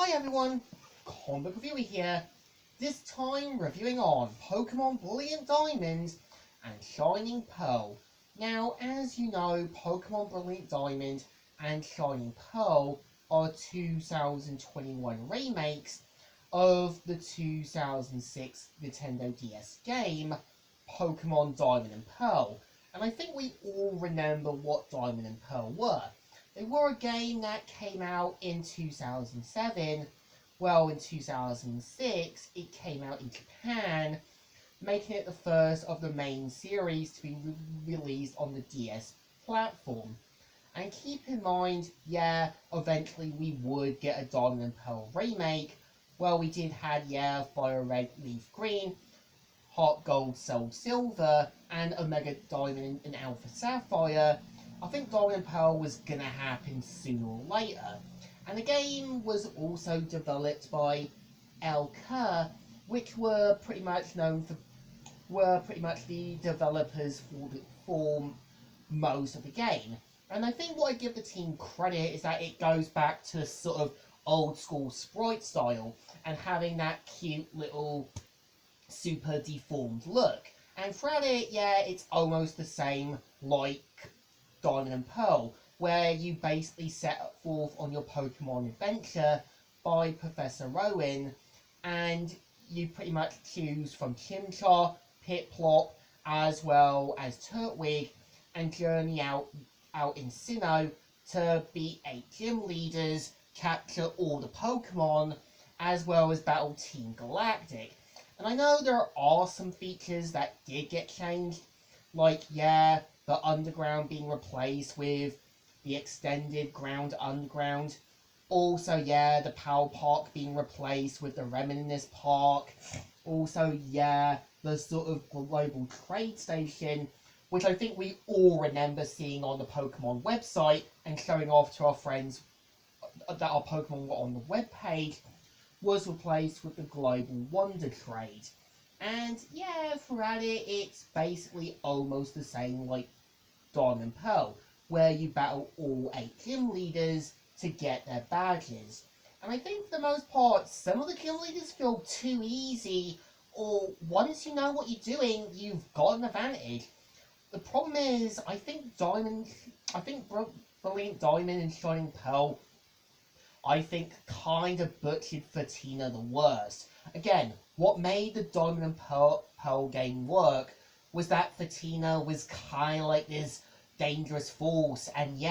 Hi everyone, Comic Reviewer here, this time reviewing on Pokemon Brilliant Diamond and Shining Pearl. Now, as you know, Pokemon Brilliant Diamond and Shining Pearl are 2021 remakes of the 2006 Nintendo DS game, Pokemon Diamond and Pearl. And I think we all remember what Diamond and Pearl were. They were a game that came out in 2007. Well, in 2006, it came out in Japan, making it the first of the main series to be released on the DS platform. And keep in mind, yeah, eventually we would get a Diamond and Pearl remake. Well, we did have, Fire Red, Leaf Green, Heart Gold, Soul Silver, and Omega Diamond and Alpha Sapphire. I think Diamond and Pearl was gonna happen sooner or later. And the game was also developed by El Kerr, which were pretty much the developers for most of the game. And I think what I give the team credit is that it goes back to sort of old school sprite style and having that cute little super deformed look. And throughout it, it's almost the same like Diamond and Pearl, where you basically set forth on your Pokemon adventure by Professor Rowan, and you pretty much choose from Chimchar, Piplup, as well as Turtwig, and journey out in Sinnoh to beat 8 gym leaders, capture all the Pokemon, as well as battle Team Galactic. And I know there are some features that did get changed, like, the underground being replaced with the extended ground underground. Also, the Power Park being replaced with the Reminiscence Park. Also, the sort of global trade station, which I think we all remember seeing on the Pokemon website and showing off to our friends that our Pokemon were on the webpage, was replaced with the Global Wonder Trade. And throughout it, it's basically almost the same like Diamond and Pearl, where you battle all 8 gym leaders to get their badges. And I think for the most part, some of the gym leaders feel too easy, or once you know what you're doing, you've got an advantage. The problem is, I think Brilliant Diamond and Shining Pearl, I think kind of butchered Fatina the worst. Again, what made the Diamond and Pearl game work was that Fatina was kind of like this dangerous force, and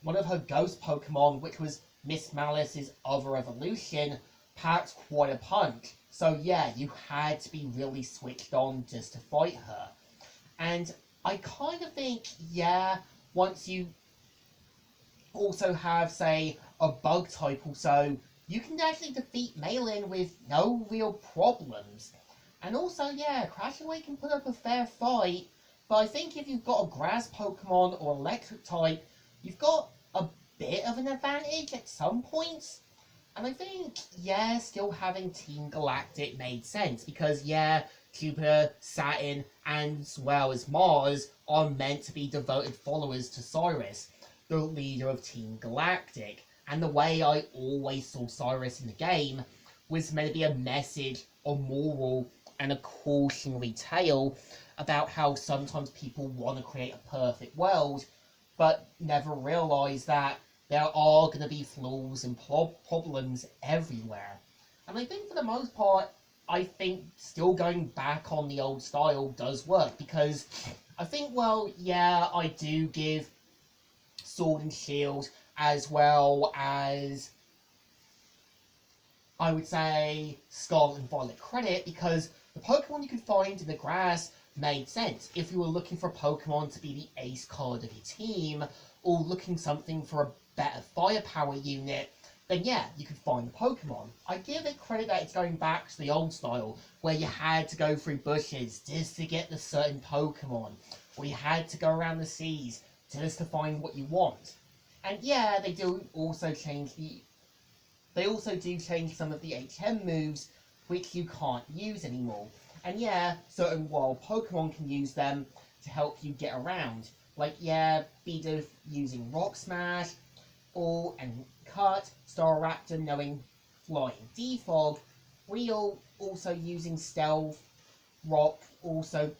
one of her ghost Pokemon, which was Miss Malice's other evolution, packed quite a punch. So you had to be really switched on just to fight her. And I kind of think, once you also have, say, a bug type or so, you can actually defeat Malin with no real problems. And also, Crash Away can put up a fair fight, but I think if you've got a grass Pokemon or electric type, you've got a bit of an advantage at some points. And I think, still having Team Galactic made sense, because Jupiter, Saturn, and as well as Mars are meant to be devoted followers to Cyrus, the leader of Team Galactic. And the way I always saw Cyrus in the game was meant to be a message, a moral, and a cautionary tale about how sometimes people want to create a perfect world, but never realise that there are going to be flaws and problems everywhere. And I think for the most part, I think still going back on the old style does work, because I think, I do give Sword and Shield, as well as, I would say, Scarlet and Violet credit, because the Pokemon you could find in the grass made sense. If you were looking for a Pokemon to be the ace card of your team, or looking something for a better firepower unit, then you could find the Pokemon. I give it credit that it's going back to the old style, where you had to go through bushes just to get the certain Pokemon, or you had to go around the seas just to find what you want. And they do also change some of the HM moves, which you can't use anymore. And certain wild Pokemon can use them to help you get around. Like, Bidoof using Rock Smash, and Cut, Staraptor knowing flying defog, real also using stealth, rock, also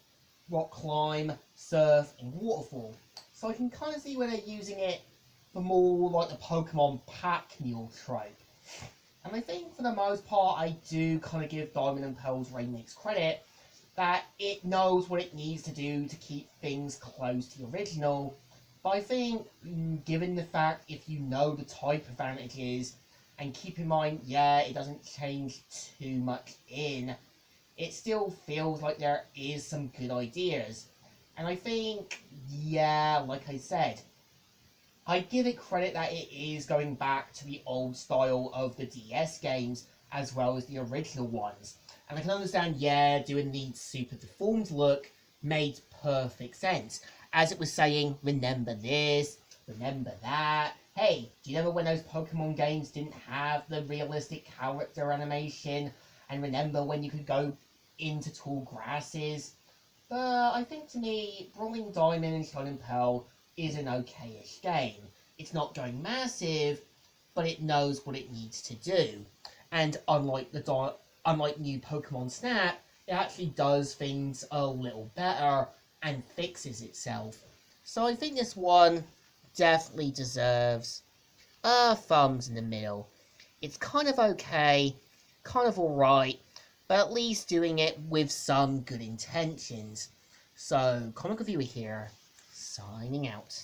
rock climb, surf, and waterfall. So I can kind of see where they're using it for more like the Pokemon pack mule trope. And I think for the most part, I do kind of give Diamond and Pearl's remakes credit that it knows what it needs to do to keep things close to the original. But I think, given the fact if you know the type advantages, and keep in mind, yeah, it doesn't change too much it still feels like there is some good ideas. And I think, yeah, like I said, I give it credit that it is going back to the old style of the DS games as well as the original ones. And I can understand, yeah, doing the super deformed look made perfect sense. As it was saying, remember this, remember that. Hey, do you remember when those Pokemon games didn't have the realistic character animation? And remember when you could go into tall grasses? But I think to me, Brawling Diamond and Shining Pearl is an okay-ish game. It's not going massive, but it knows what it needs to do. And unlike new Pokemon Snap, it actually does things a little better and fixes itself. So I think this one definitely deserves a thumbs in the middle. It's kind of okay, kind of alright, but at least doing it with some good intentions. So, Comic Reviewer here, signing out.